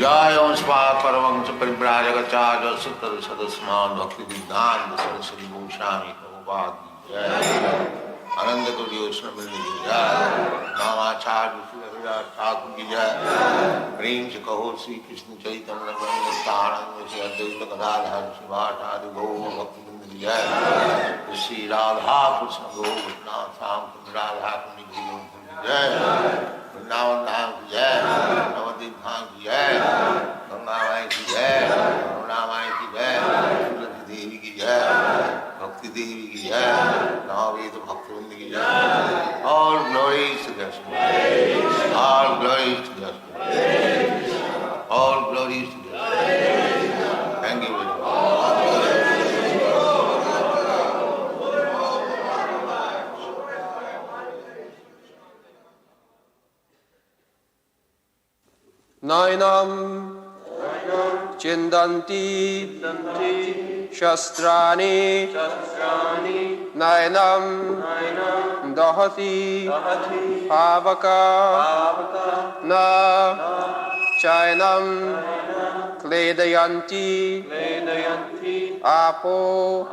Jai Sva Paramamsa Paribrajagacharya Sutta Sadasman Bhakti Viddhanta Saraswati Goswami Prabhupada Jai Ananda Kodi Yosna Bindi Jai Namacharya Srila Thakur Ki Jai Prem Se Kaho Sri Krishna Chaitanya Nityananda Shri Advaita Gadadhar Shivata Adi Gaur Bhakti Vrinda Ki Jai Shri Radha Krishna Gaur Tham Radha Kundi Ki Jai Vrindavan Dham Ki Jai Navadip Dham Ki Jai Ganga Mai Ki Jai Ramana Mai Ki Jai Tulsi Devi Ki Jai Bhakti Devi Ki Jai Navaveda Bhakti Vrinda Ki Jai. All glories to Krishna. All glories to Krishna. All glories to Krishna. Thank you very much. Nainam Chindanti Shastrani Nainam Dahati Pavaka Na Chainam Kledayanti Apo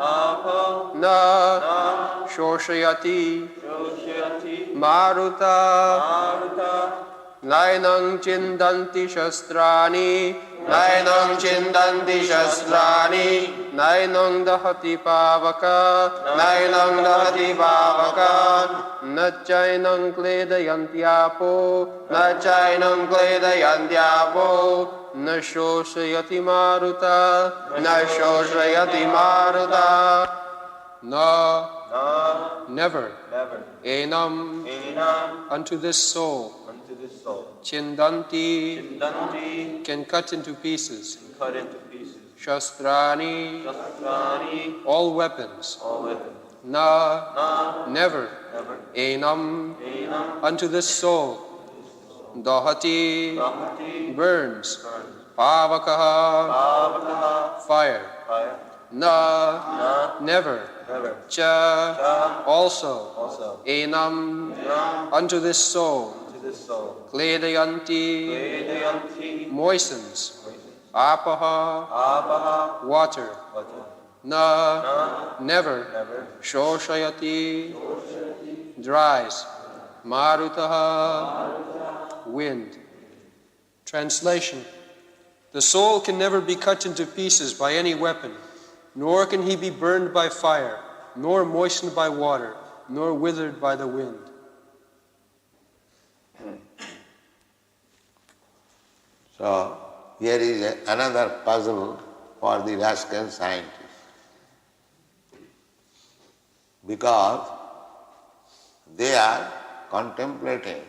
Na Shoshayati Maruta Nainam Chindanti Shastrani Nainam Chindanti Shastrani Nainam Dahati Pavaka Nainam Dahati Pavaka Nachainam Kledayanti Apo Nachainam Kledayanti Apo Nashoshayati Maruta Nashoshayati Maruta Na Never Enam unto this soul Chindanti can cut into pieces. Shastrani all weapons. Na never. Enam unto this soul. Dahati burns. Pavakaha fire. Na never. Cha also. Enam unto this soul. Kledayanti moistens. Apaha water. Na never. Shoshayati dries. Marutaha wind. Translation: the soul can never be cut into pieces by any weapon, nor can he be burned by fire, nor moistened by water, nor withered by the wind. So, here is another puzzle for the rascal scientist. Because they are contemplating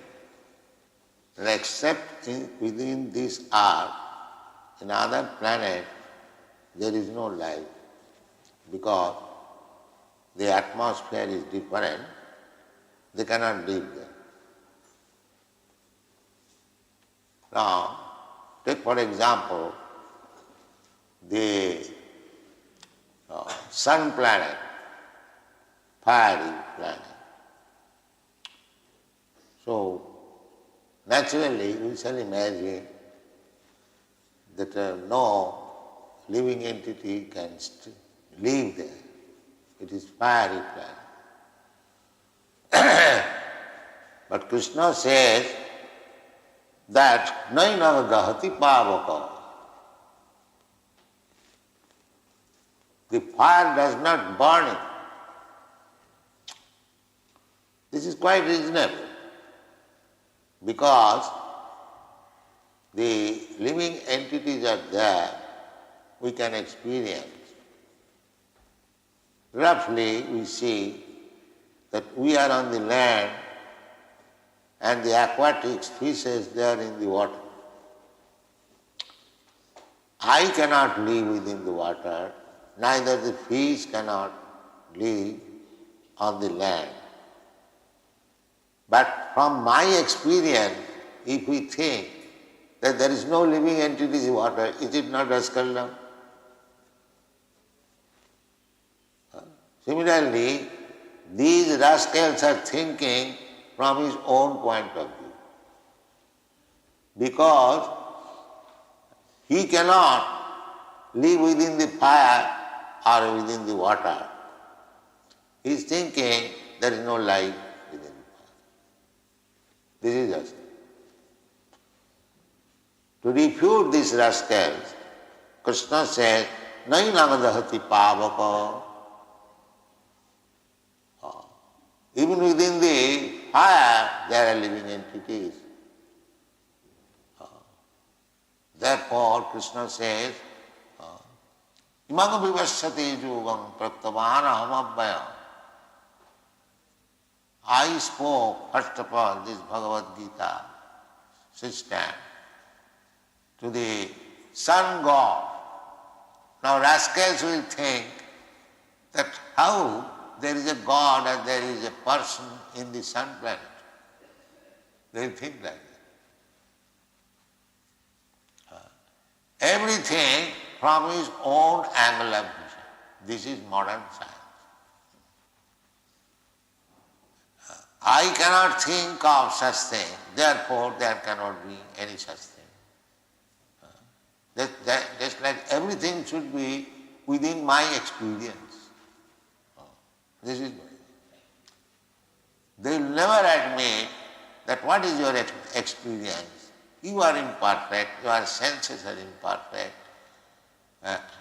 that except within this earth, in other planets, there is no life. Because the atmosphere is different, they cannot live there. Now, take for example the sun planet, fiery planet. So, naturally we shall imagine that no living entity can live there. It is fiery planet. But Krishna says that nainam dahati pavaka. The fire does not burn it. This is quite reasonable because the living entities are there, we can experience. Roughly we see that we are on the land and the aquatic fishes they are in the water. I cannot live within the water, neither the fish cannot live on the land. But from my experience, if we think that there is no living entity in water, is it not rascaldom? Similarly, these rascals are thinking from his own point of view. Because He cannot live within the fire or within the water. He is thinking there is no life within the fire. This is just. To refute these rascals, Krishna says, Nai nagadahati pavaka. Even within the fire, there are living entities. Therefore, Krishna says, Imanga vivashyate yugam praktavana hamabhaya. I spoke, first of all, this Bhagavad Gita system to the sun god. Now rascals will think that how there is a god and there is a person in the sun planet. They will think like that. Everything from his own angle of vision. This is modern science. I cannot think of such thing, therefore there cannot be any such thing. Just like everything should be within my experience. This is going on. They will never admit that what is your experience. You are imperfect, your senses are imperfect.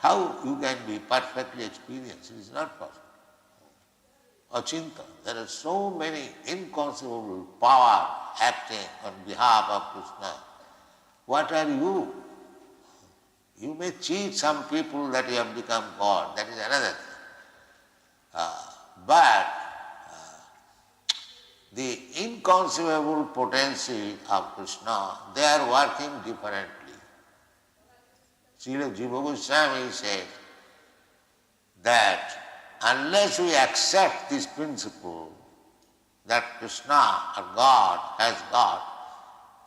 How you can be perfectly experienced? It is not possible. Achinta. There are so many inconceivable power acting on behalf of Krishna. What are you? You may cheat some people that you have become God. That is another thing. But the inconceivable potency of Krishna, they are working differently. Srila Jiva Goswami says that unless we accept this principle that Krishna or God has got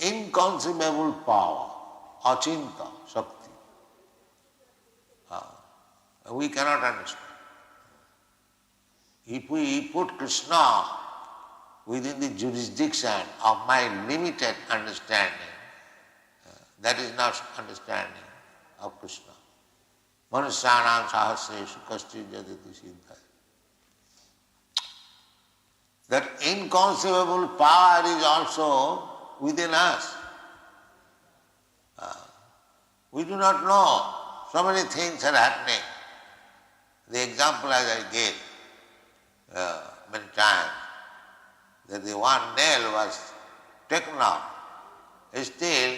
inconceivable power, achinta, shakti, we cannot understand. If we put Krishna within the jurisdiction of my limited understanding, that is not understanding of Krishna. Manusyanam sahasreshu kashchit jadati siddha. That inconceivable power is also within us. We do not know. So many things are happening. The example as I gave many times, that the one nail was taken out. Still,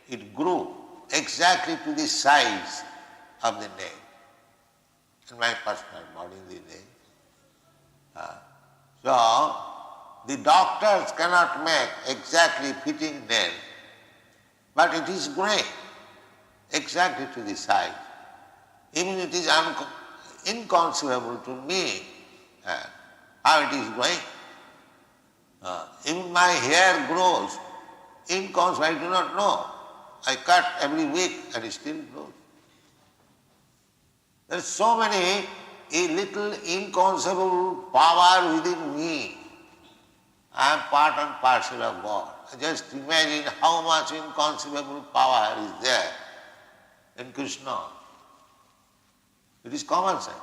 it grew exactly to the size of the nail. In my personal body, the nail. So, the doctors cannot make exactly fitting nail, but it is growing exactly to the size. Even it is inconceivable to me how it is growing. Even my hair grows inconceivable, I do not know. I cut every week and it still grows. There are so many little inconceivable power within me. I am part and parcel of God. Just imagine how much inconceivable power is there in Krishna. It is common sense.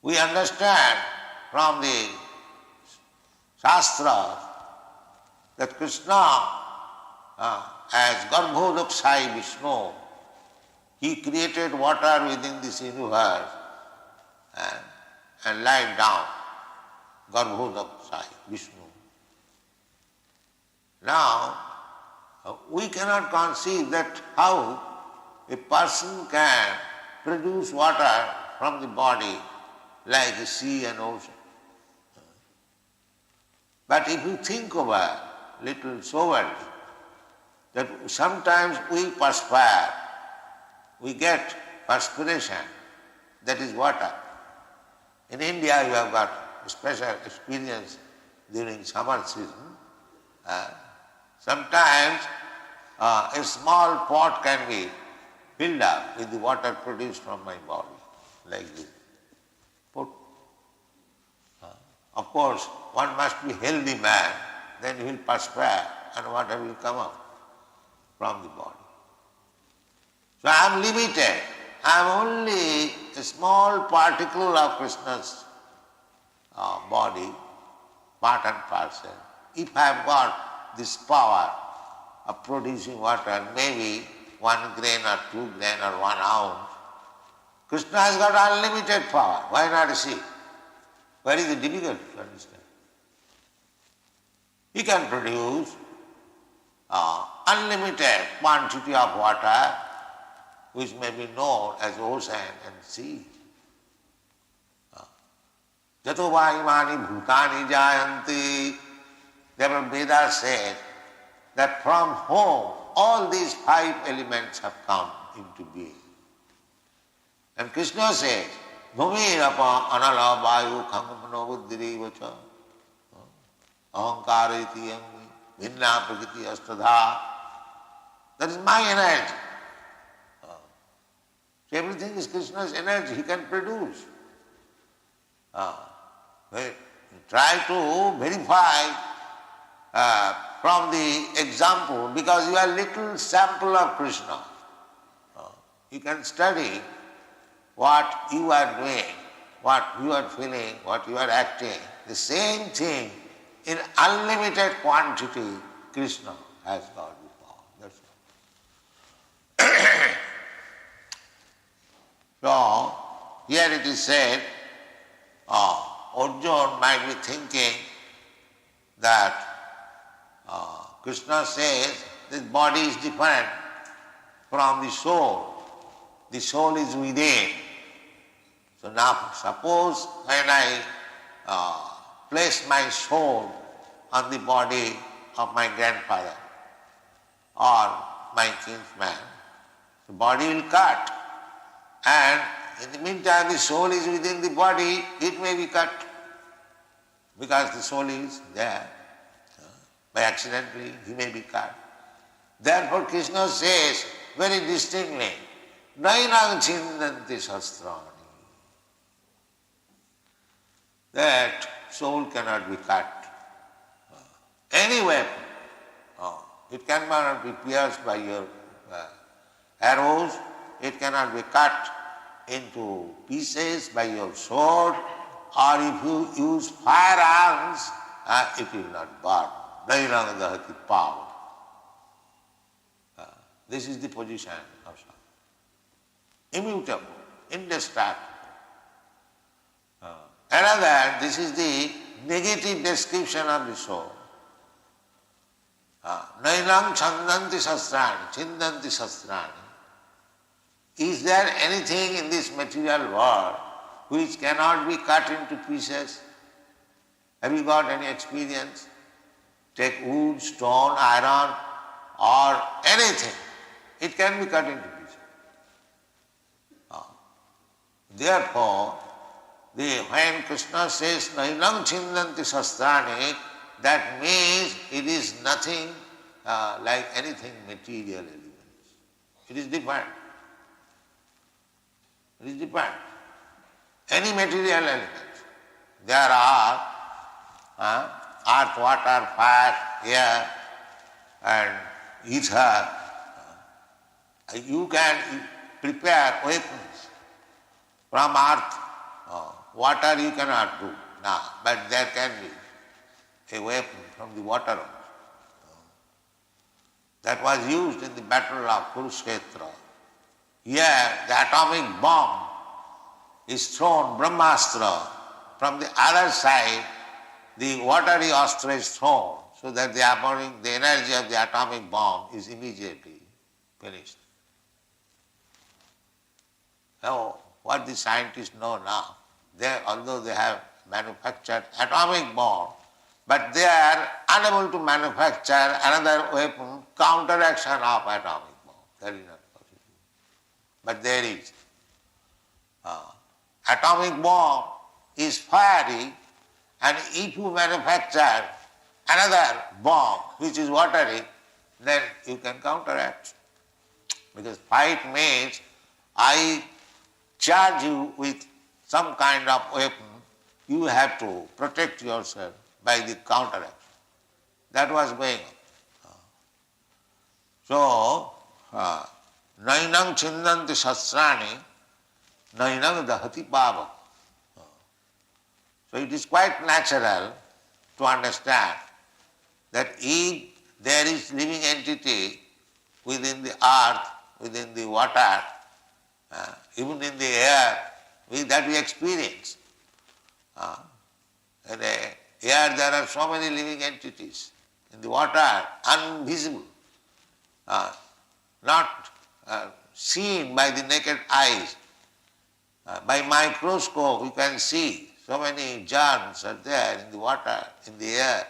We understand from the Shastras that Krishna, as Garbhodakshai Vishnu, he created water within this universe and laid down. Garbhodakshai Vishnu. Now, we cannot conceive that how a person can produce water from the body like the sea and ocean. But if you think over little soberly, that sometimes we perspire, we get perspiration, that is water. In India you have got a special experience during summer season. Sometimes a small pot can be filled up with the water produced from my body, like this. Put. Of course, one must be a healthy man, then he will perspire and water will come out from the body. So I am limited. I am only a small particle of Krishna's body, part and parcel. If I have got this power of producing water, maybe 1 grain or 2 grain or 1 ounce, Krishna has got unlimited power. Why not see? Where is the difficulty to understand? He can produce unlimited quantity of water which may be known as ocean and sea. Jato va imani bhutani jayanti. Therefore Veda said that from whom all these 5 elements have come into being. And Krishna says, Bhumi rapa anala vayu khangamano buddhiri vacha ahankara iti yangi vinna prakriti astadha. That is my energy. So everything is Krishna's energy, he can produce. Try to verify from the example, because you are little sample of Krishna. You can study what you are doing, what you are feeling, what you are acting. The same thing in unlimited quantity Krishna has got the power. That's all. So, here it is said, Arjuna might be thinking that Krishna says this body is different from the soul. The soul is within. So now suppose when I place my soul on the body of my grandfather or my kinsman, the body will cut. And in the meantime the soul is within the body, it may be cut. Because the soul is there. By accidentally he may be cut. Therefore Krishna says very distinctly, Nainang chindanti sastrani. That soul cannot be cut. Any weapon, it cannot be pierced by your arrows, it cannot be cut into pieces by your sword, or if you use firearms, it will not burn. Nainang dahati power. This is the position of Srila. Immutable, indestructible. Another, this is the negative description of the soul. Nainang chandanti sastrani, chindanti sastrani. Is there anything in this material world which cannot be cut into pieces? Have you got any experience? Take wood, stone, iron, or anything. It can be cut into pieces. Therefore, when Krishna says, Nainam chindanti sastrani, that means it is nothing like anything material elements. It is different. It is different. Any material elements. There are earth, water, fire, air, and ether. You can prepare weapons from earth. Water you cannot do now, but there can be a weapon from the water also. That was used in the battle of Kurukshetra. Here the atomic bomb is thrown, Brahmastra. From the other side, the watery astra is thrown, so that the energy of the atomic bomb is immediately finished. Now, what the scientists know now, although they have manufactured atomic bomb, but they are unable to manufacture another weapon, counteraction of atomic bomb. That is not possible. But there is. Atomic bomb is fiery, and if you manufacture another bomb which is watery, then you can counteract. Because fight means I charge you with some kind of weapon, you have to protect yourself by the counteraction. That was going on. So, Nainam Nainam chindanti shastrani, nainam dahati pava. So it is quite natural to understand that if there is living entity within the earth, within the water, even in the air, that we experience. In the air there are so many living entities. In the water, invisible, not seen by the naked eyes. By microscope you can see so many germs are there in the water, in the air.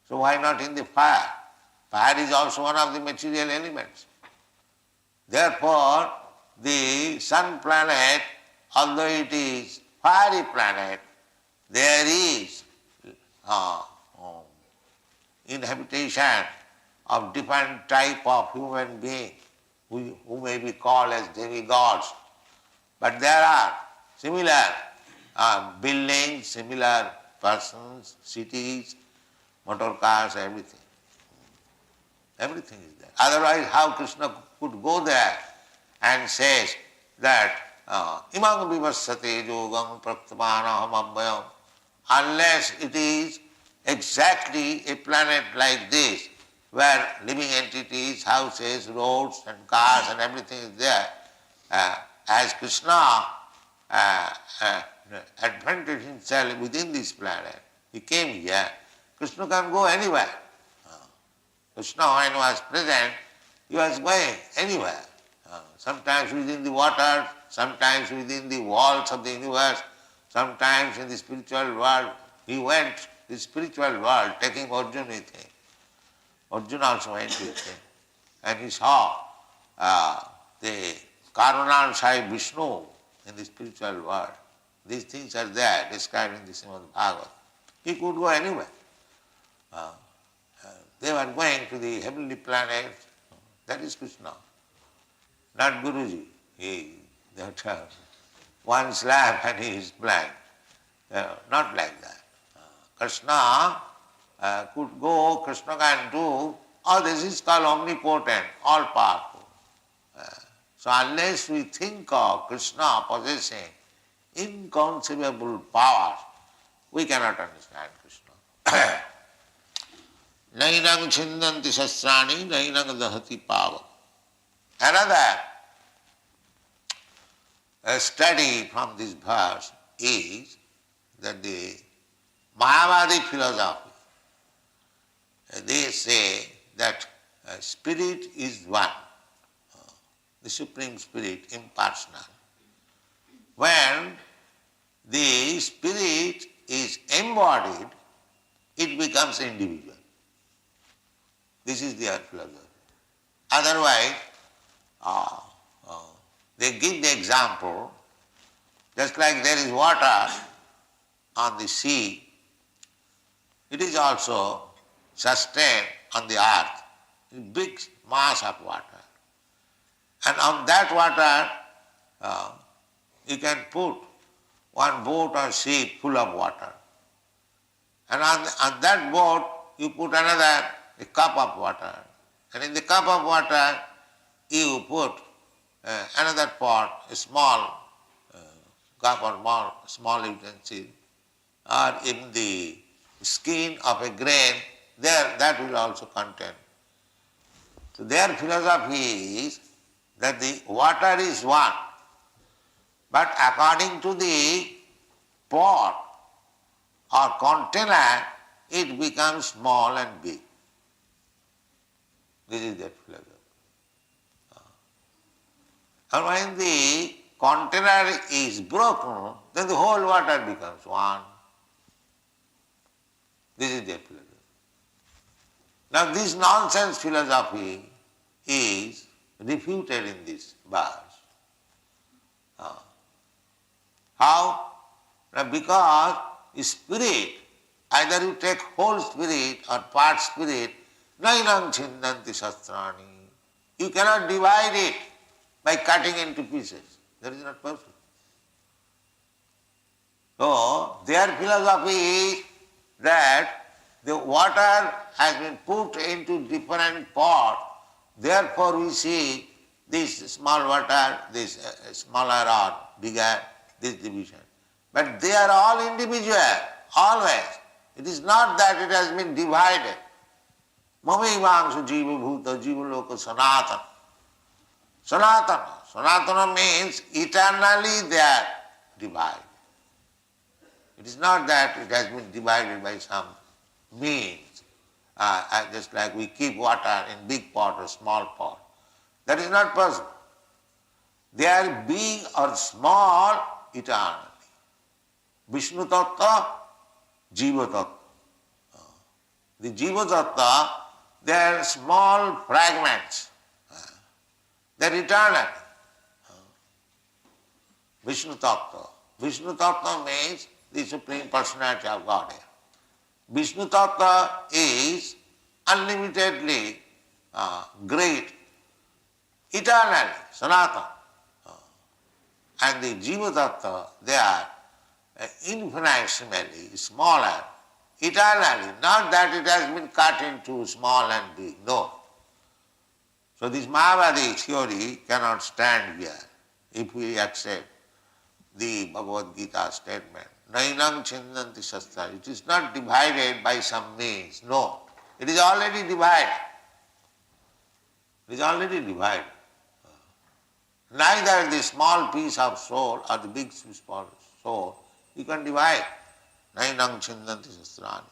So why not in the fire? Fire is also one of the material elements. Therefore, the sun planet, although it is fiery planet, there is inhabitation of different type of human being who may be called as demigods. But there are similar buildings, similar persons, cities, motor cars, everything. Everything is there. Otherwise, how Krishna could go there and says that imam vivassate yogam praktamanaham abhayam, unless it is exactly a planet like this, where living entities, houses, roads and cars and everything is there, as Krishna advented himself within this planet, he came here. Krishna can go anywhere. Krishna, when he was present, he was going anywhere. Sometimes within the water, sometimes within the walls of the universe, sometimes in the spiritual world. He went to the spiritual world taking Arjuna with him. Arjuna also went with him. And he saw the Karunan Sai Vishnu in the spiritual world. These things are there described in the Srimad Bhagavad. He could go anywhere. They were going to the heavenly planet. That is Krishna, not Guruji. One slap and he is blind. Not like that. Krishna could go, Krishna can do. All this is called omnipotent, all powerful. So unless we think of Krishna possessing inconceivable power, we cannot understand Krishna. Nainang chindanti shastrani, nainang dahati pava. Another study from this verse is that the Mayavadi philosophy, they say that spirit is one, the Supreme Spirit, impersonal. When the spirit is embodied, it becomes individual. This is their philosophy. Otherwise, they give the example, just like there is water on the sea, it is also sustained on the earth, a big mass of water. And on that water, you can put one boat or ship full of water. And on that boat, you put a cup of water. And in the cup of water, you put another pot, a small cup or small utensil, or in the skin of a grain, there that will also contain. So their philosophy is that the water is one, but according to the pot or container, it becomes small and big. This is their philosophy. And when the container is broken, then the whole water becomes one. This is their philosophy. Now this nonsense philosophy is refuted in this verse. How? Now because spirit, either you take whole spirit or part spirit, nainam chindanti shastrani. You cannot divide it by cutting into pieces. That is not possible. So their philosophy is that the water has been put into different pots, therefore we see this small water, this smaller or bigger, this division. But they are all individual, always. It is not that it has been divided. Mamaivangshu jiva bhuta jiva loka sanatana. Sanatana. Sanatana means eternally they are divided. It is not that it has been divided by some means, just like we keep water in big pot or small pot. That is not possible. They are big or small eternally. Vishnu Tattva, Jiva Tattva. The Jiva Tattva, they are small fragments. They are eternal. Vishnu Tattva. Vishnu Tattva means the Supreme Personality of Godhead. Vishnu Tattva is unlimitedly great, eternally, Sanatana. And the Jiva Tattva, they are infinitesimally smaller, eternally, not that it has been cut into small and big, no. So this Mayavadi theory cannot stand here if we accept the Bhagavad Gita statement. Nainam chindanti shastra. It is not divided by some means, no. It is already divided. It is already divided. Neither the small piece of soul or the big piece of soul you can divide. Nainam chindanti shastrani.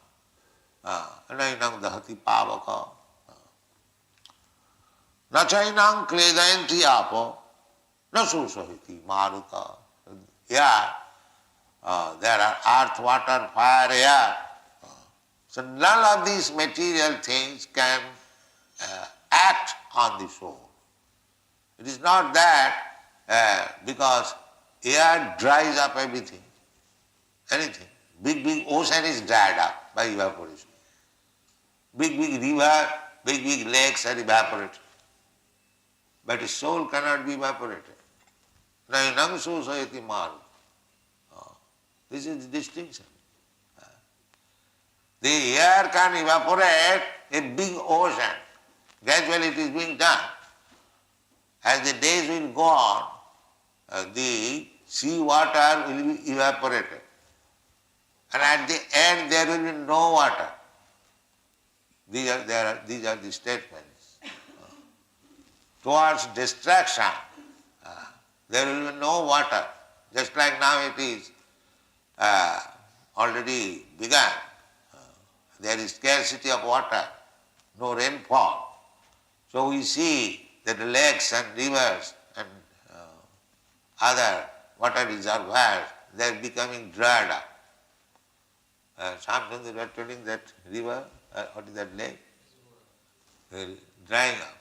Nainam dahati pavaka. Na chainam kledayanti apo. Na susahiti maruta. Yeah. There are earth, water, fire, air. So none of these material things can act on the soul. It is not that because air dries up everything, anything. Big ocean is dried up by evaporation. Big river, big lakes are evaporated. But the soul cannot be evaporated. Nainam susayati maru. This is the distinction. The air can evaporate a big ocean. Gradually it is being done. As the days will go on, the sea water will be evaporated. And at the end there will be no water. These are the statements. Towards destruction, there will be no water. Just like now it is already begun. There is scarcity of water, no rainfall. So we see that the lakes and rivers and other water reservoirs, they are becoming dried up. Sometimes they are telling that river, what is that lake? Drying up.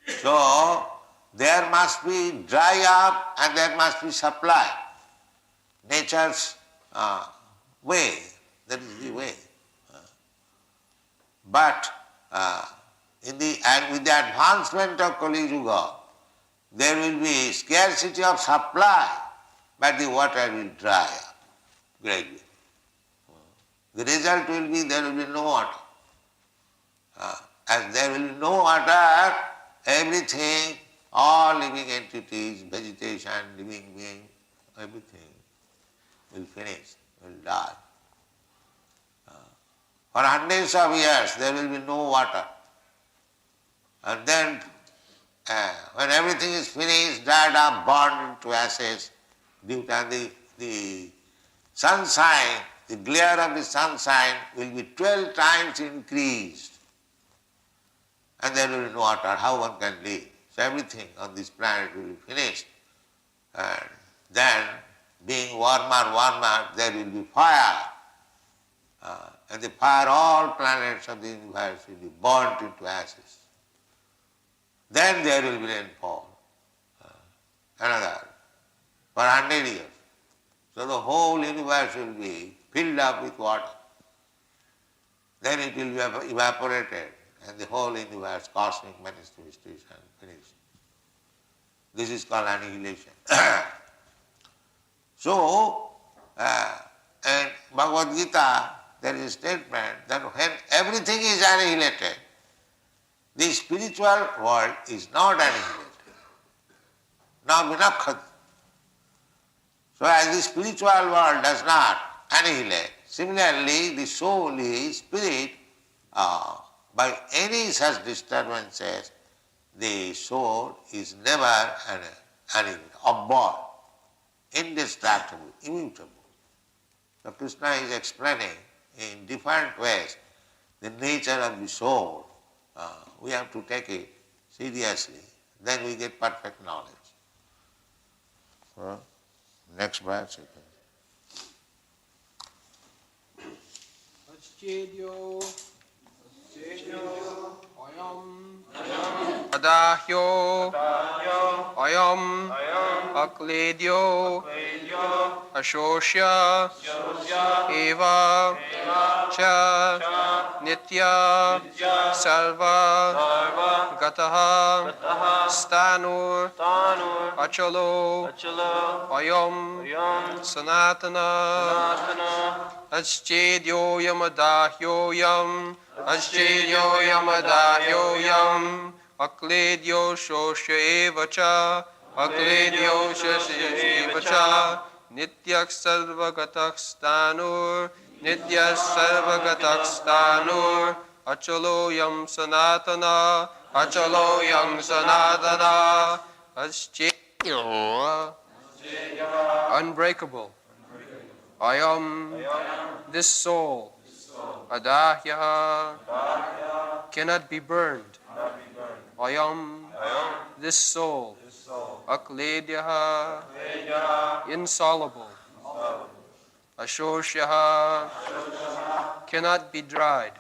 So there must be dry up and there must be supply. Nature's way, that is the way. But with the advancement of Kali Yuga, there will be scarcity of supply, but the water will dry up gradually. The result will be there will be no water. As there will be no water, everything, all living entities, vegetation, living being, everything will finish, will die. For hundreds of years there will be no water. And then when everything is finished, dried up, burned into ashes, due to the sunshine, the glare of the sunshine will be 12 times increased. And there will be no water. How one can live? So everything on this planet will be finished. And then, being warmer, there will be fire. And the fire, all planets of the universe will be burnt into ashes. Then there will be rainfall. Another, for 100 years. So the whole universe will be filled up with water. Then it will be evaporated and the whole universe, cosmic manifestation, finished. This is called annihilation. So, in Bhagavad Gita, there is a statement that when everything is annihilated, The spiritual world is not annihilated. Now vinakkhati. So as the spiritual world does not annihilate, similarly the soul is spirit, by any such disturbances, the soul is never annihilated, abhorred, indestructible, immutable. So Krishna is explaining in different ways the nature of the soul. We have to take it seriously, then we get perfect knowledge. Next verse. Aschedyo ayam adahyo ayam akledyo ashosya eva cha nitya sarva gataha stanur achalo ayam sanatana aschedyo yamadahyo yam aschedyo yamadahyo yam akledyo shosya eva cha akledyo shosya eva cha nityak sarvagatak stanur nitya sarvagatak stanur achalo yam sanatana aschedyo unbreakable ayam this soul adahya cannot be burned ayam this soul akledya insoluble ashosya cannot be dried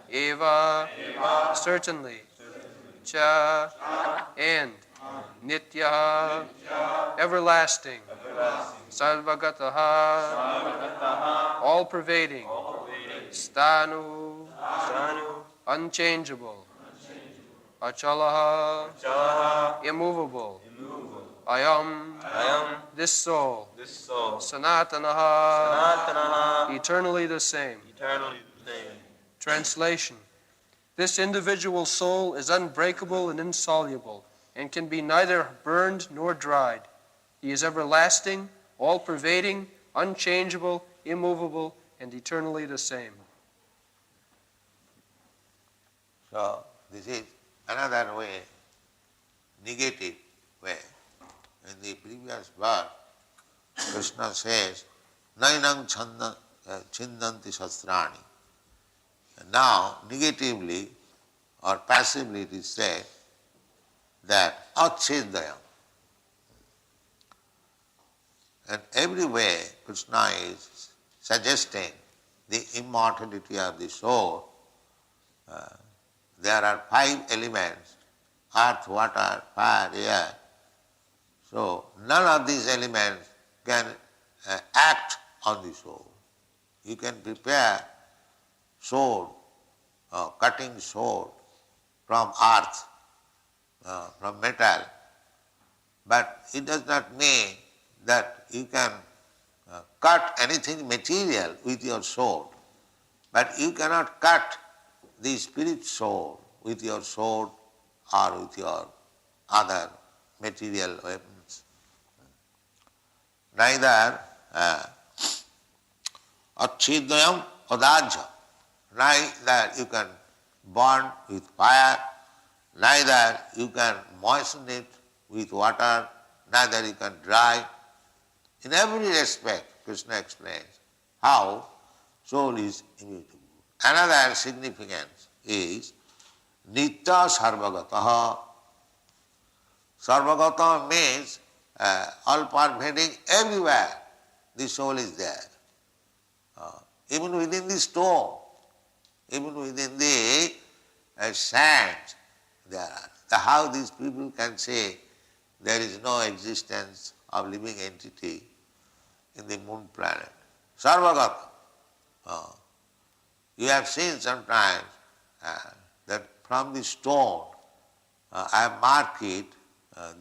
eva certainly cha and nitya everlasting sarvagataha all pervading stanu unchangeable achalaha immovable ayam this soul sanatanaha eternally the same. Translation. This individual soul is unbreakable and insoluble, and can be neither burned nor dried. He is everlasting, all-pervading, unchangeable, immovable, and eternally the same. So, this is another way, negative way. In the previous verse, Krishna says, Nainam chindanti shastrani. Now, negatively or passively it is said that achedayam. And every way Krishna is suggesting the immortality of the soul. There are 5 elements, earth, water, fire, air. So none of these elements can act on the soul. You can prepare sword, cutting sword from earth, from metal, but it does not mean that you can cut anything material with your sword, but you cannot cut the spirit soul with your sword or with your other material weapons. Neither achidayam adajya, neither you can burn with fire, neither you can moisten it with water, neither you can dry. In every respect, Krishna explains how soul is immutable. Another significance is nitya sarvagataha. Sarvagata means all-pervading everywhere. The soul is there. Even within the stone, even within the sand, there are. How these people can say there is no existence of living entity in the moon planet. Sarvagata. You have seen sometimes that from the stone, I have marked it,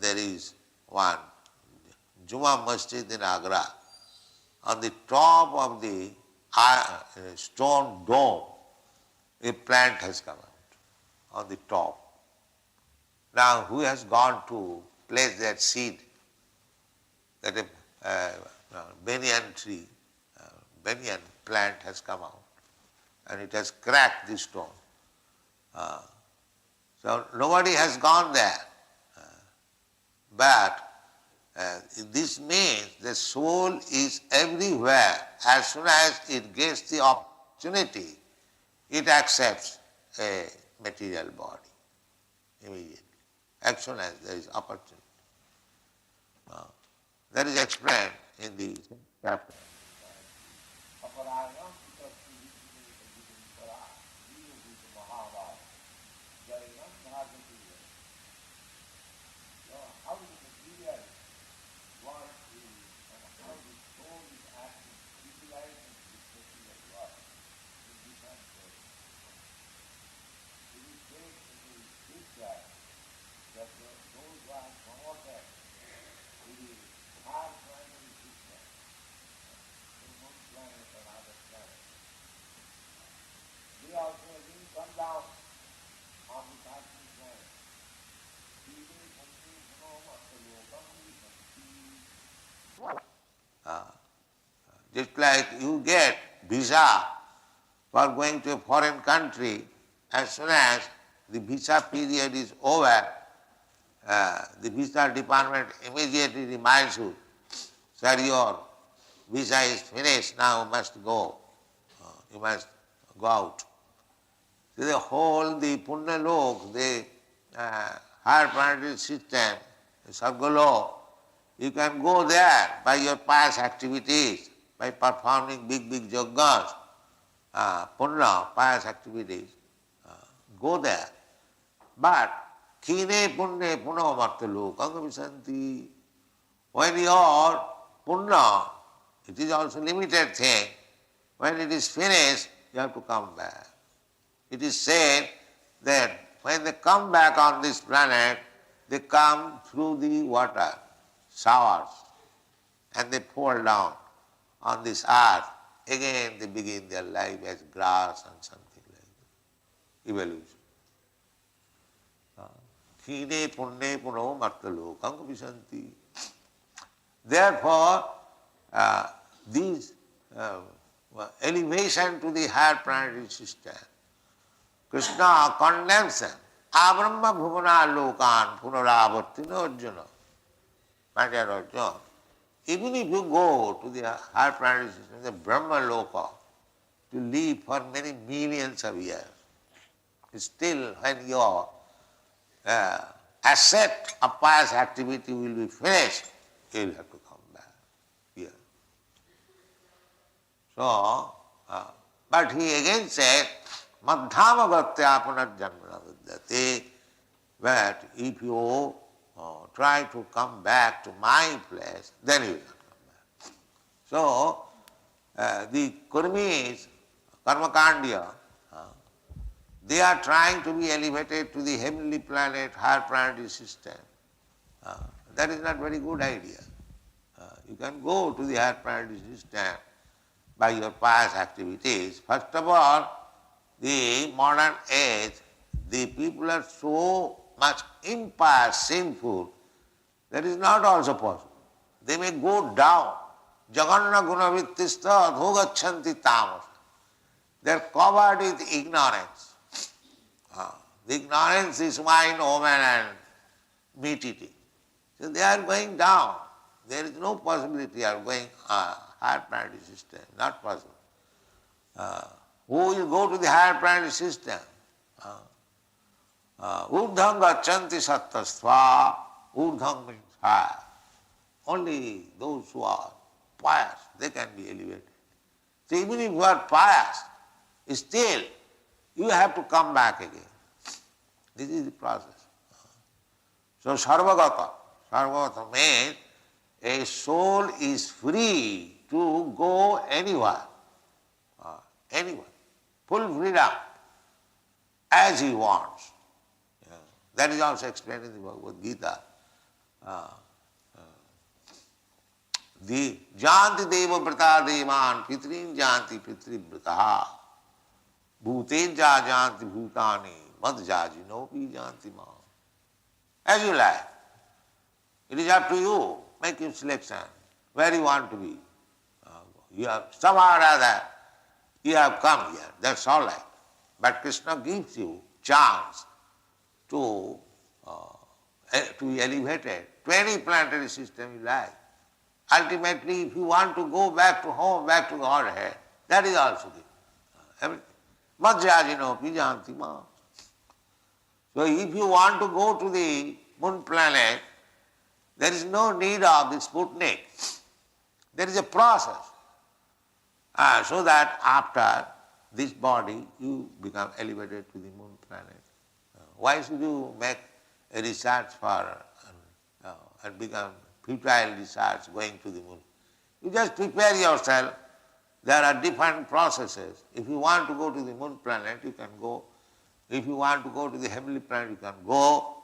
there is one Juma Masjid in Agra. On the top of the stone dome, a plant has come out. on the top. Now, who has gone to place that seed, that a banyan tree, banyan plant has come out, and it has cracked the stone. So nobody has gone there. But this means the soul is everywhere. As soon as it gets the opportunity, it accepts a material body immediately, as soon as there is opportunity. That is explained in the chapter. Just like you get visa for going to a foreign country, as soon as the visa period is over, the visa department immediately reminds you, sir, your visa is finished, now you must go. You must go out. So the whole, the Pune Lok, the higher planetary system, the Sargalo, you can go there by your past activities, by performing big yoggas, punna, pious activities, go there. But kine punne puno martalu kangavisanti. When your punna, it is also limited thing, when it is finished, you have to come back. It is said that when they come back on this planet, they come through the water, showers, and they fall down on this earth. Again they begin their life as grass and something like that. Evolution. Khine punne puno martalokam visanti. Therefore, these elevation to the higher planetary system, Krishna condemns them. Abrahma bhuvana lokan punaravartino arjuna. My dear Arjuna, even if you go to the higher planetary system, the Brahma Loka, to live for many millions of years, still when your asset of pious activity will be finished, you will have to come back here. So, but he again said, madhyama bhaktya punarjanmana vidyate, that if you try to come back to my place, then you will not come back. So, the Kurmis, Karmakandya, they are trying to be elevated to the heavenly planet, higher planetary system. That is not very good idea. You can go to the higher planetary system by your pious activities. First of all, the modern age, the people are so much impious, sinful, that is not also possible. They may go down. Jaganna gunavittista adhogachanti tamas. They are covered with ignorance. The ignorance is wine, woman and meat eating. So they are going down. There is no possibility of going higher planetary system, not possible. Who will go to the higher planetary system? Urdham gachanti sattastva, urdham means higher. Only those who are pious, they can be elevated. So even if you are pious, still you have to come back again. This is the process. So sarvagata means a soul is free to go anywhere, full freedom, as he wants. That is also explained in the Bhagavad Gita. The janti deva vrata devan pitrin janti pitri vrataha bhutenja janti bhutani madhyajinopi janti mam. As you like. It is up to you. Make your selection. Where you want to be. You have somehow or other, you have come here. That's all right. But Krishna gives you chance to be elevated to any planetary system you like. Ultimately, if you want to go back to home, back to Hare, that is also given. Madhyajinopi janti mam. So if you want to go to the moon planet, there is no need of the Sputnik. There is a process. So that after this body, you become elevated to the moon planet. Why should you make a research for and become futile research going to the moon? You just prepare yourself. There are different processes. If you want to go to the moon planet, you can go. If you want to go to the heavenly planet, you can go.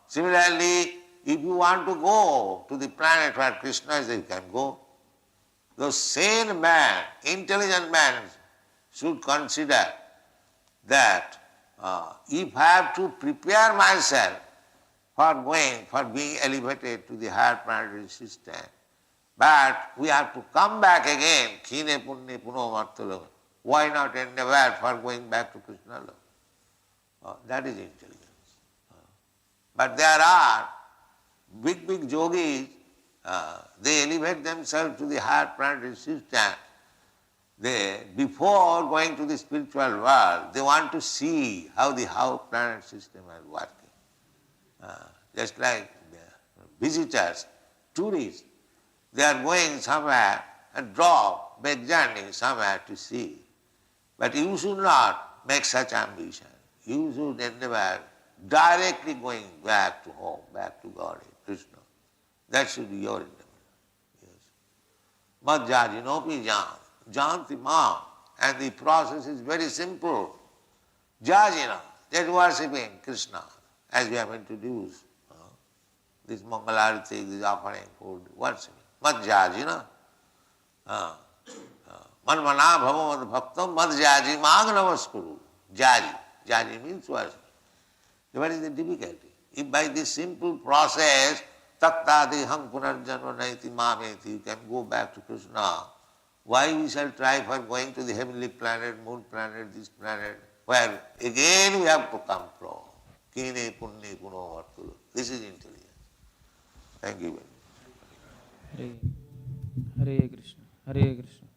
Similarly, if you want to go to the planet where Krishna is, you can go. The sane man, intelligent man should consider that if I have to prepare myself for being elevated to the higher planetary system, but we have to come back again, khine punne puno martalo. Why not endeavor for going back to Krishna love? That is intelligence. But there are big yogis, they elevate themselves to the higher planetary system. Before going to the spiritual world, they want to see how the planet system is working. Just like visitors, tourists, they are going somewhere and make journey somewhere to see. But you should not make such ambition. You should endeavor directly going back to home, back to God, Krishna. That should be your endeavor. Yes. Madhyajinopi janti mam. And the process is very simple. Jajina, that worshipping Krishna, as we have introduced. This Mangalarati, this offering food, worshipping. Madhyajina. Manmana bhava madbhaktam madhyaji mang namaskuru. Jaji means worship. What is the difficulty? If by this simple process, taktadeham punarjanma naiti mameti, you can go back to Krishna, why we shall try for going to the heavenly planet, moon planet, this planet, where again we have to come from? Kine punne puno vartulu. This is intelligence. Thank you very much. Hare Krishna. Hare Krishna.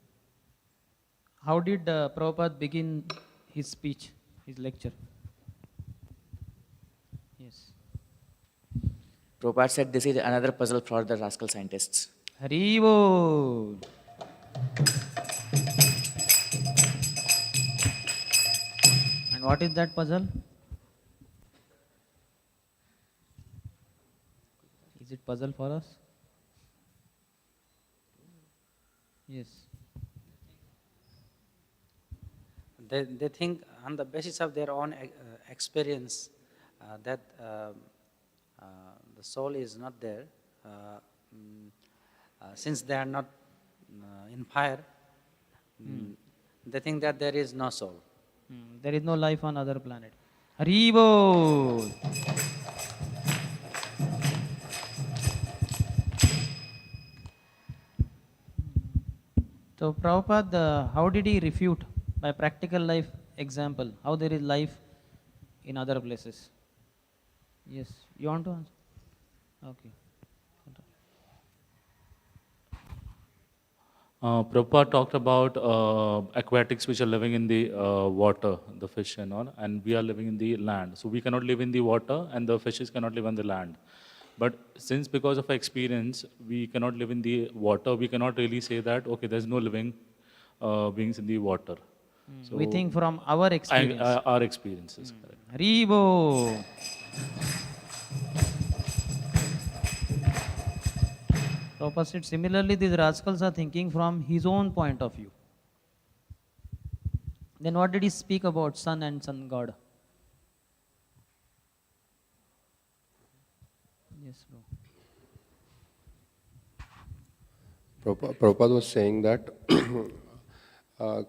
How did Prabhupada begin his speech, his lecture? Yes. Prabhupada said this is another puzzle for the rascal scientists. Haribo. And what is that puzzle? Is it puzzle for us? Yes. They think on the basis of their own experience that the soul is not there. Since they are not in fire, they think that there is no soul. There is no life on other planet. Haribo. So Prabhupada, how did he refute by practical life example, how there is life in other places? Yes, you want to answer? Okay. Prabhupada talked about aquatics which are living in the water, the fish and all, and we are living in the land. So we cannot live in the water and the fishes cannot live on the land. But since because of our experience, we cannot live in the water, we cannot really say that, okay, there's no living beings in the water. So we think from our experience. Our experiences. Haribo. Prabhupada said, similarly, these rascals are thinking from his own point of view. Then what did he speak about sun and sun god? Yes, bro. Prabhupada was saying that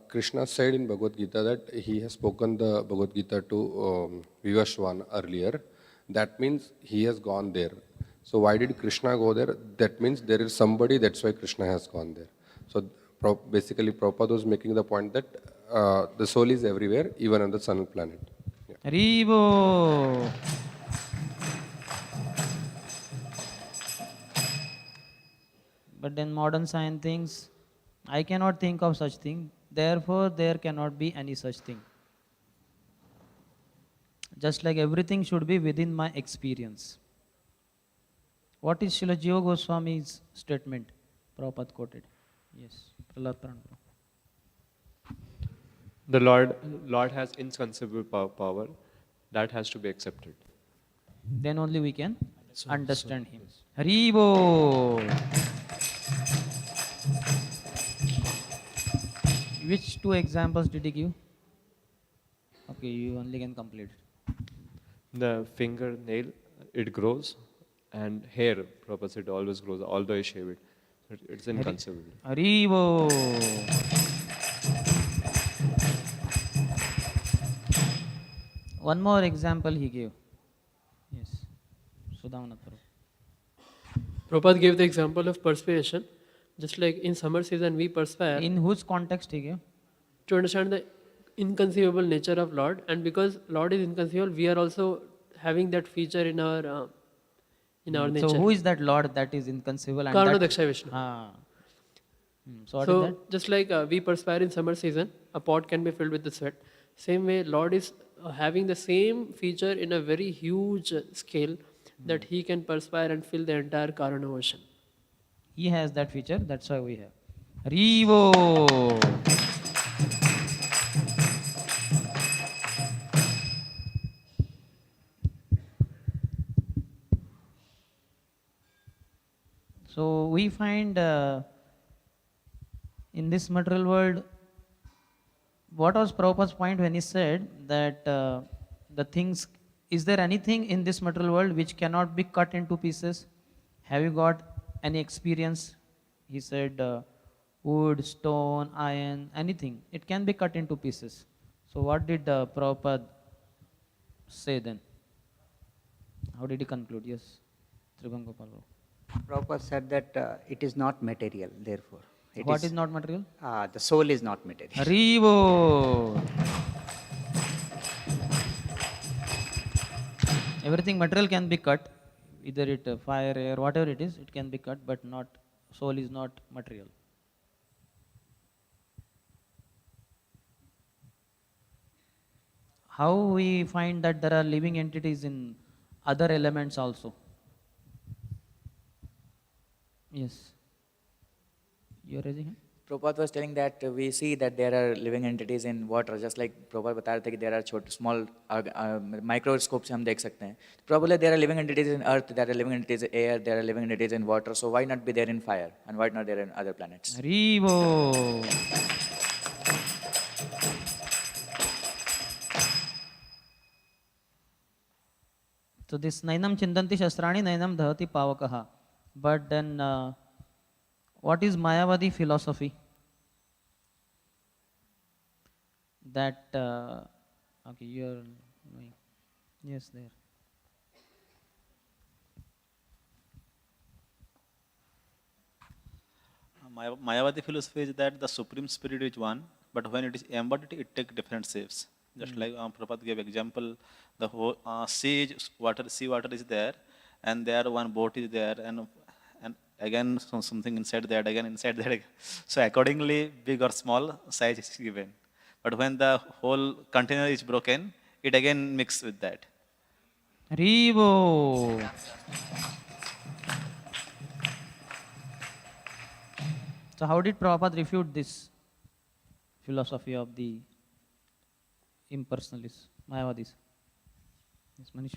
Krishna said in Bhagavad Gita that he has spoken the Bhagavad Gita to Vivashwan earlier. That means he has gone there. So why did Krishna go there? That means there is somebody, that's why Krishna has gone there. So basically Prabhupada was making the point that the soul is everywhere, even on the sun planet. Yeah. Haribo. But then modern science thinks, I cannot think of such thing, therefore there cannot be any such thing. Just like everything should be within my experience. What is Srila Jiva Goswami's statement? Prabhupada quoted. Yes. Prahlad Pranam. The Lord has inconceivable power that has to be accepted. Then only we can understand him. Haribo. Which two examples did he give? Okay, you only can complete it. The fingernail, it grows, and hair, Prabhupada said, always grows, although I shave it. It's inconceivable. Haribo. One more example he gave. Yes. Sudhamanath Prabhu. Prabhupada gave the example of perspiration. Just like in summer season we perspire. In whose context he gave? To understand the inconceivable nature of Lord, and because Lord is inconceivable, we are also having that feature in our nature. So who is that Lord that is inconceivable? And Karana that, Daksha Vishnu. So what is that? Just like we perspire in summer season, a pot can be filled with the sweat. Same way, Lord is having the same feature in a very huge scale that he can perspire and fill the entire Karana ocean. He has that feature, that's why we have. Haribo. So we find in this material world, what was Prabhupada's point when he said that the things, is there anything in this material world which cannot be cut into pieces? Have you got any experience? He said wood, stone, iron, anything. It can be cut into pieces. So what did Prabhupada say then? How did he conclude? Yes, Tribhuvan Gopal. Prabhupada said that it is not material, therefore. What is not material? The soul is not material. Haribo. Everything material can be cut, either it fire, air, whatever it is, it can be cut, but not, soul is not material. How we find that there are living entities in other elements also? Yes. You are raising hand? Prabhupada was telling that we see that there are living entities in water, just like Prabhupada बता रहे थे कि there are small microscopes से हम देख सकते हैं. Probably there are living entities in earth, there are living entities in air, there are living entities in water. So why not be there in fire, and why not there in other planets? Haribo. So this nainam chindanti shastrani nainam dhati pavakaha. But then what is Mayavadi philosophy? That, okay, you are knowing. Yes, there. Mayavadi philosophy is that the Supreme Spirit is one, but when it is embodied, it takes different shapes. Just like Prabhupada gave example, the whole sea water is there, and there one boat is there, and again something inside that, again inside that. Again. So accordingly, big or small size is given. But when the whole container is broken, it again mixes with that. Haribo. So how did Prabhupada refute this philosophy of the impersonalists, Mayavadis? Yes, Manish.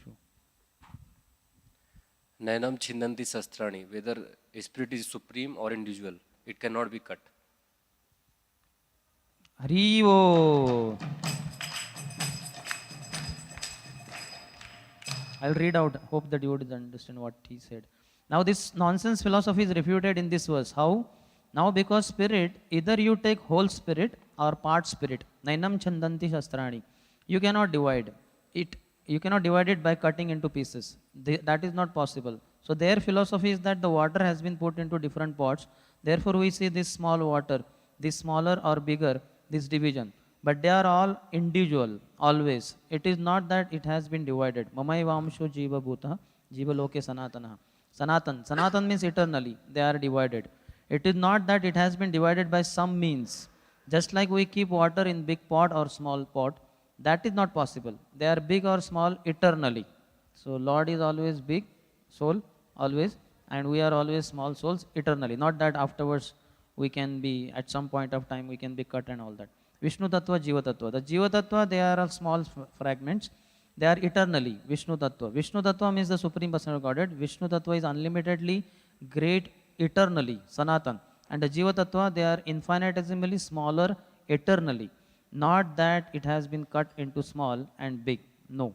Nainam chindanti sastrani, whether spirit is supreme or individual, it cannot be cut. Haribo. I'll read out, hope that you would understand what he said. Now this nonsense philosophy is refuted in this verse. How? Now because spirit, either you take whole spirit or part spirit. Nainam chandanti shastrani. You cannot divide it. You cannot divide it by cutting into pieces. That is not possible. So their philosophy is that the water has been put into different pots. Therefore we see this small water, this smaller or bigger, this division. But they are all individual, always. It is not that it has been divided. Mamai vamsho jiva bhuta, jiva loke sanatana. Sanatan means eternally. They are divided. It is not that it has been divided by some means. Just like we keep water in big pot or small pot, that is not possible. They are big or small eternally. So Lord is always big, soul always, and we are always small souls eternally. Not that afterwards we can be, at some point of time we can be cut and all that. Vishnu Tattva, Jiva Tattva. The Jiva Tattva, they are all small fragments. They are eternally Vishnu Tattva. Vishnu Tattva means the Supreme Personal Godhead. Vishnu Tattva is unlimitedly great eternally, Sanatan. And the Jiva Tattva, they are infinitesimally smaller eternally. Not that it has been cut into small and big. No.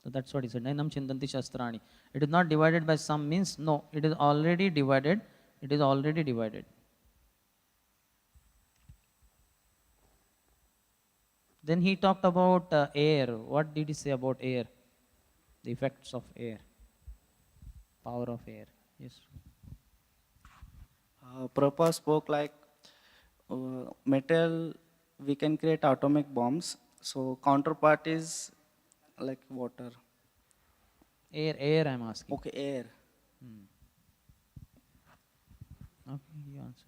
So that's what he said. Nainam chindanti shastrani. It is not divided by some means. No, it is already divided. It is already divided. Then he talked about air. What did he say about air? The effects of air. Power of air. Yes. Prabhupada spoke like metal, we can create atomic bombs. So counterpart is like water. Air I am asking. Okay, air. Okay, you answer.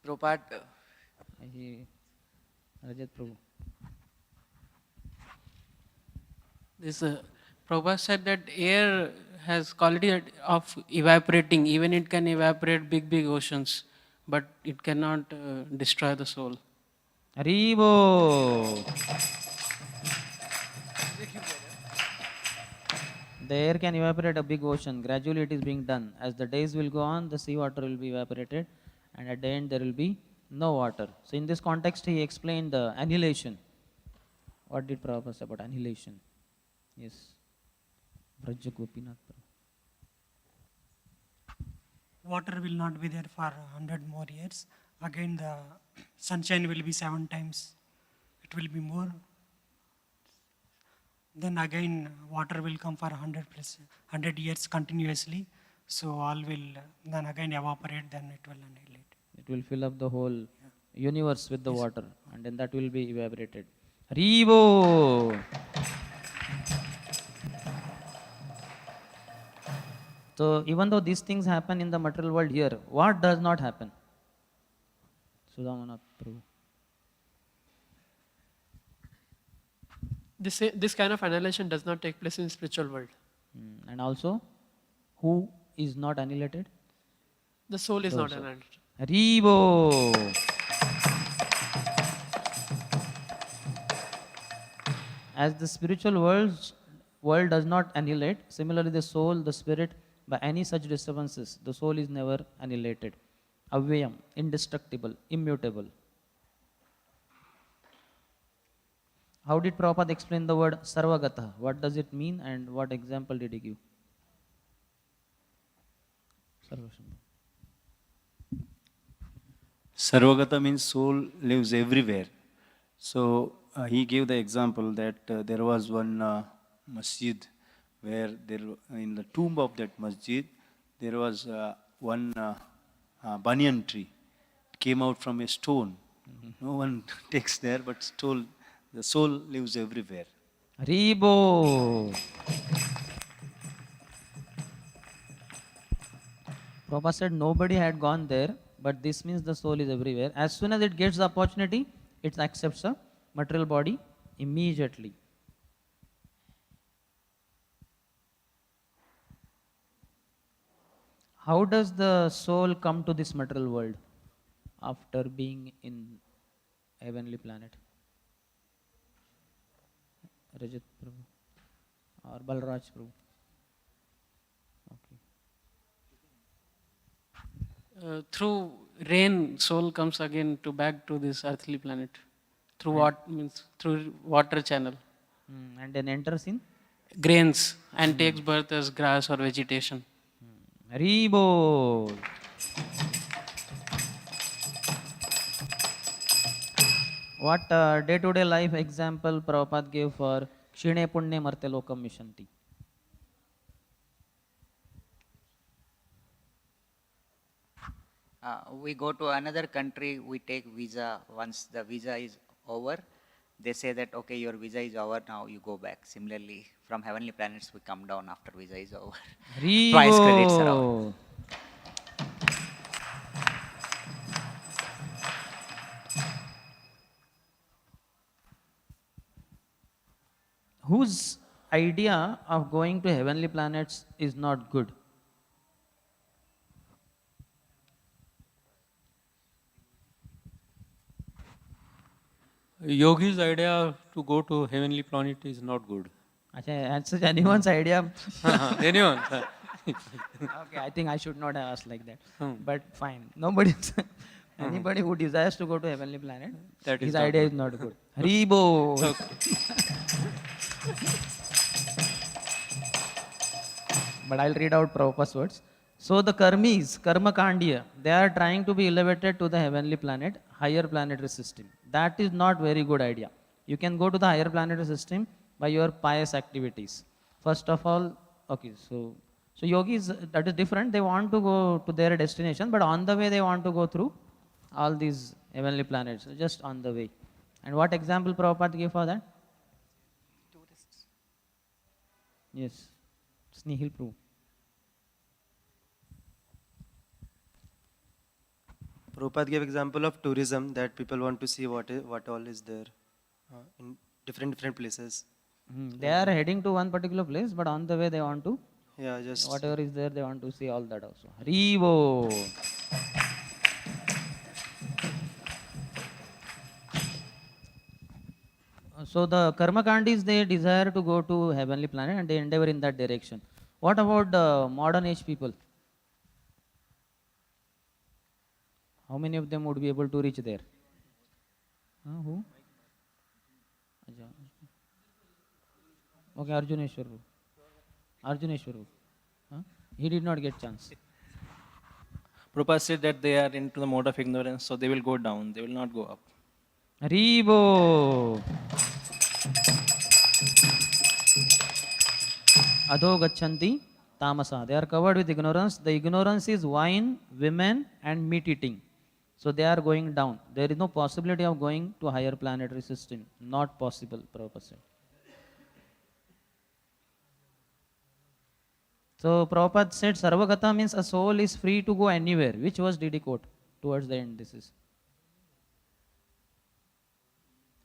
Prabhupada, Rajat Prabhu. This Prabhupada said that air has quality of evaporating. Even it can evaporate big oceans, but it cannot destroy the soul. Haribo. The air can evaporate a big ocean. Gradually it is being done. As the days will go on, the sea water will be evaporated, and at the end there will be no water. So in this context he explained the annihilation. What did Prabhupada say about annihilation? Yes. Braja Gopinath. Water will not be there for 100 more years. Again the sunshine will be 7 times. It will be more. Then again water will come for 100 years continuously. So all will then again evaporate, then it will annihilate. It will fill up the whole universe with the water, and then that will be evaporated. Haribo! So even though these things happen in the material world here, what does not happen? Sudhamanath Prabhu. This kind of annihilation does not take place in spiritual world. And also, who is not annihilated? The soul is not annihilated. Haribo! As the spiritual world does not annihilate, similarly the soul, the spirit, by any such disturbances, the soul is never annihilated. Avyayam, indestructible, immutable. How did Prabhupada explain the word sarvagata? What does it mean and what example did he give? Sarvagata means soul lives everywhere. So he gave the example that there was one masjid where in the tomb of that masjid there was one banyan tree. It came out from a stone. No one takes there, but the soul lives everywhere. Haribo! Prabhupada said nobody had gone there, but this means the soul is everywhere. As soon as it gets the opportunity, it accepts a material body immediately. How does the soul come to this material world after being in heavenly planet? Rajat Prabhu or Balraj Prabhu? Okay. Through rain, soul comes again back to this earthly planet. Through what means through water channel. And then enters in grains and takes birth as grass or vegetation. Hare Bol. What day-to-day life example Prabhupada gave for Kshine Punne Marte Lokam Mishanti? We go to another country, we take visa. Once the visa is over, they say that, okay, your visa is over, now you go back. Similarly, from heavenly planets, we come down after visa is over. Hare Twice credits are over. Bol. Whose idea of going to heavenly planets is not good? Yogi's idea to go to heavenly planet is not good. That's anyone's idea. Anyone. Okay, I think I should not have asked like that. But fine. Nobody's anybody who desires to go to heavenly planet, That is his not idea good. is not good. Hare Bol. But I'll read out Prabhupada's words. So the karmis, karma kandiya, they are trying to be elevated to the heavenly planet, higher planetary system. That is not very good idea. You can go to the higher planetary system by your pious activities. First of all, okay, so yogis, that is different. They want to go to their destination, but on the way they want to go through all these heavenly planets, just on the way. And what example Prabhupada gave for that? Tourists. Yes, Snehil Prabhu. Prabhupada gave example of tourism, that people want to see what all is there in different places. They are heading to one particular place, but on the way they want to, Yeah, just whatever is there, they want to see all that also. Hare Bol. So the karmakandis, they desire to go to heavenly planet and they endeavor in that direction. What about modern age people? How many of them would be able to reach there? Who? Okay, Arjuneshwaru. Arjuneshwaru. He did not get chance. Prabhupada said that they are into the mode of ignorance, so they will go down, they will not go up. Hare Bol. Adho gachanti tamasa. They are covered with ignorance. The ignorance is wine, women, and meat eating. So they are going down. There is no possibility of going to higher planetary system. Not possible, Prabhupada said. So Prabhupada said Sarvagata means a soul is free to go anywhere. Which verse did he quote towards the end? This is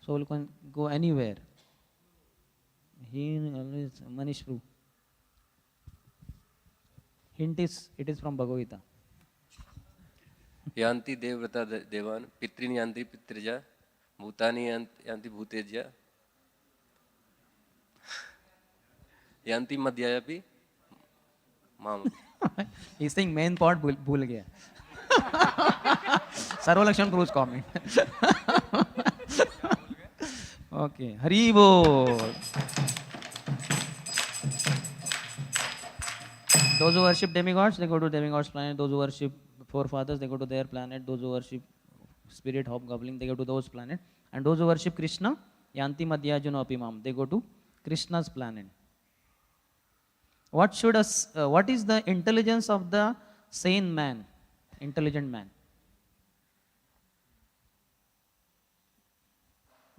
soul can go anywhere. He always Manish Prabhu. Hint is, it is from Bhagavad Gita. Yanti devrata devan, pitrini yanti pitrija, bhutani yanti bhuteja, yanti madhyayapi, mama. He's saying main part bhul gaya. Sarva Lakshan Prabhu's comment. Okay, Hare Bol. Those who worship demigods, they go to demigods planet. Those who worship forefathers, they go to their planet. Those who worship spirit hobgoblin, they go to those planet. And those who worship Krishna, Yanti Madhyajano Apimam, they go to Krishna's planet. What is the intelligence of the sane man, intelligent man?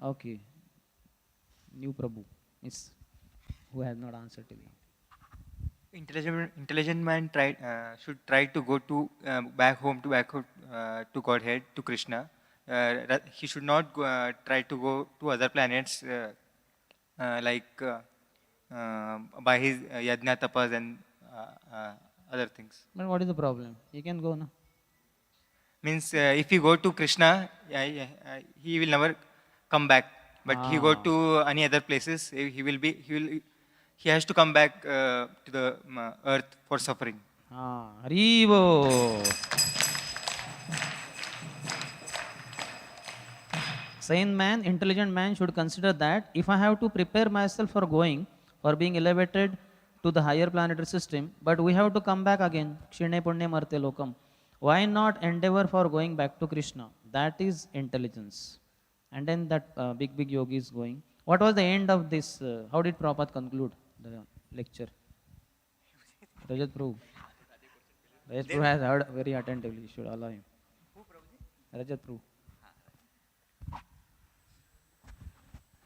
Okay. New Prabhu is who has not answered till Intelligent man should try to go to back home to Godhead, to Krishna. He should not try to go to other planets by his yajna tapas and other things. But what is the problem? He can go now. Means if he go to Krishna, he will never come back. But he go to any other places, he has to come back to the earth for suffering. Hare Bol. Sane man, intelligent man should consider that if I have to prepare myself for being elevated to the higher planetary system, but we have to come back again. Kshine Punye Marte Lokam. Why not endeavor for going back to Krishna? That is intelligence. And then that big yogi is going. What was the end of this? How did Prabhupada conclude the lecture? Rajat Prabhu. Rajat Prabhu has heard very attentively. You should allow him. Rajat Prabhu.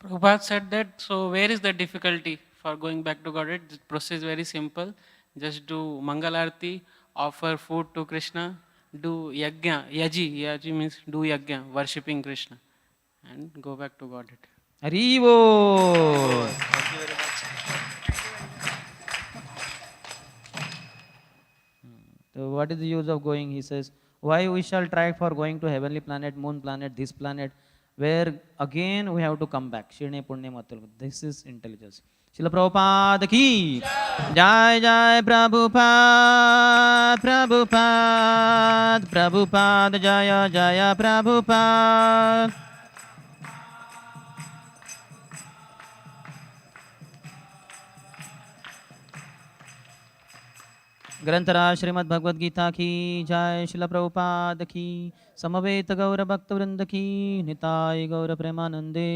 Prabhupada said that, so where is the difficulty for going back to Godhead? The process is very simple. Just do Mangal Arati, offer food to Krishna, do Yajna. Yaji means do Yajna, worshipping Krishna, and go back to Godhead. Haribo! Thank you very much. So what is the use of going? He says, why we shall try for going to heavenly planet, moon planet, this planet, where again we have to come back. Shirne Punne Matal. This is intelligence. Srila Prabhupada ki Jai Jai Prabhupada, Prabhupada, Prabhupada Jaya Jaya Prabhupada. ग्रंथरा Shrimad Bhagavad Gita की जय, श्रील प्रभुपाद की, समवेत गौर भक्त वृंद की, निताय गौर प्रेमानंदे।